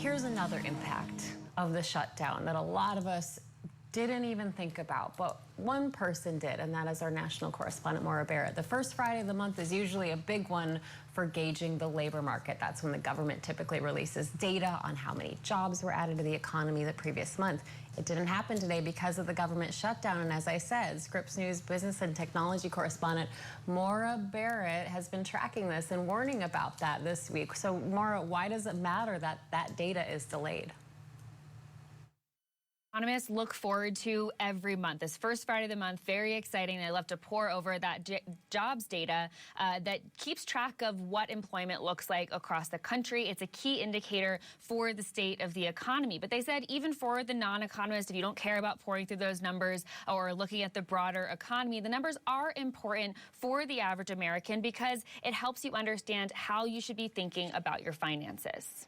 Here's another impact of the shutdown that a lot of us didn't even think about, but one person did, and that is our national correspondent, Maura Barrett. The first Friday of the month is usually a big one for gauging the labor market. That's when the government typically releases data on how many jobs were added to the economy the previous month. It didn't happen today because of the government shutdown, and as I said, Scripps News business and technology correspondent Maura Barrett has been tracking this and warning about that this week. So, Maura, why does it matter that that data is delayed? Economists look forward to every month. This first Friday of the month, very exciting. They love to pour over that jobs data that keeps track of what employment looks like across the country. It's a key indicator for the state of the economy. But they said even for the non-economists, if you don't care about pouring through those numbers or looking at the broader economy, the numbers are important for the average American because it helps you understand how you should be thinking about your finances.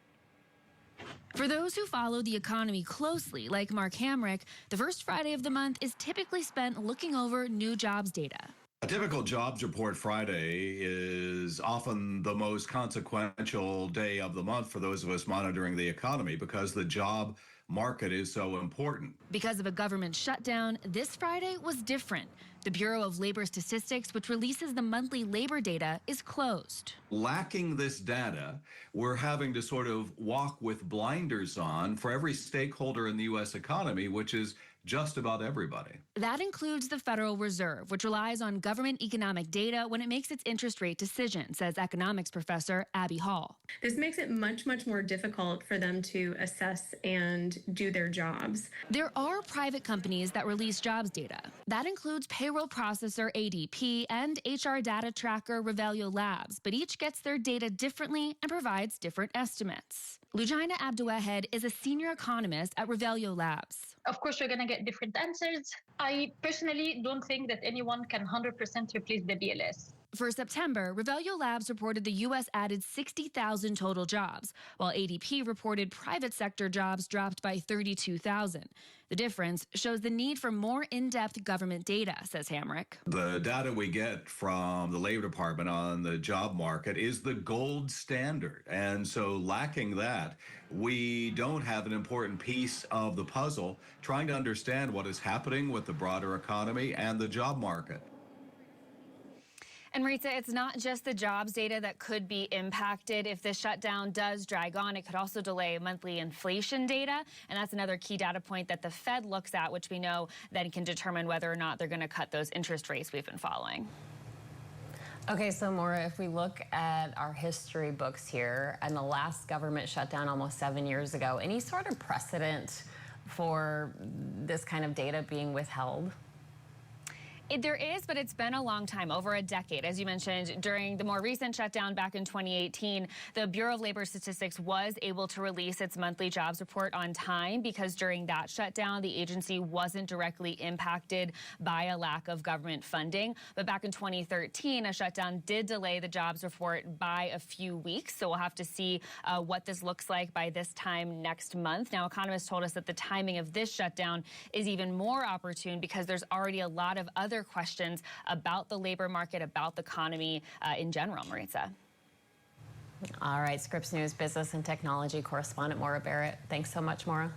For those who follow the economy closely, like Mark Hamrick, the first Friday of the month is typically spent looking over new jobs data. A typical jobs report Friday is often the most consequential day of the month for those of us monitoring the economy because the job market is so important. Because of a government shutdown, this Friday was different. The Bureau of Labor Statistics, which releases the monthly labor data, is closed. Lacking this data, we're having to sort of walk with blinders on for every stakeholder in the U.S. economy, which is just about everybody. That includes the Federal Reserve, which relies on government economic data when it makes its interest rate decision, says economics professor Abby Hall. This makes it much more difficult for them to assess and do their jobs. There are private companies that release jobs data. That includes payroll processor ADP and HR data tracker Revelio Labs, but each gets their data differently and provides different estimates. Lujaina Abduahed is a senior economist at Revelio Labs. Of course, you're going to get different answers. I personally don't think that anyone can 100% replace the BLS. For September, Revelio Labs reported the U.S. added 60,000 total jobs, while ADP reported private sector jobs dropped by 32,000. The difference shows the need for more in-depth government data, says Hamrick. The data we get from the Labor Department on the job market is the gold standard. And so lacking that, we don't have an important piece of the puzzle trying to understand what is happening with the broader economy and the job market. And Maritza, it's not just the jobs data that could be impacted. If the shutdown does drag on, it could also delay monthly inflation data. And that's another key data point that the Fed looks at, which we know then can determine whether or not they're going to cut those interest rates we've been following. Okay, so Maura, if we look at our history books here and the last government shutdown almost 7 years ago, any sort of precedent for this kind of data being withheld? There is, but it's been a long time, over a decade. As you mentioned, during the more recent shutdown back in 2018, the Bureau of Labor Statistics was able to release its monthly jobs report on time because during that shutdown, the agency wasn't directly impacted by a lack of government funding. But back in 2013, a shutdown did delay the jobs report by a few weeks. So we'll have to see what this looks like by this time next month. Now, economists told us that the timing of this shutdown is even more opportune because there's already a lot of other questions about the labor market, about the economy in general, Maritza. All right, Scripps News business and technology correspondent Maura Barrett. Thanks so much, Maura.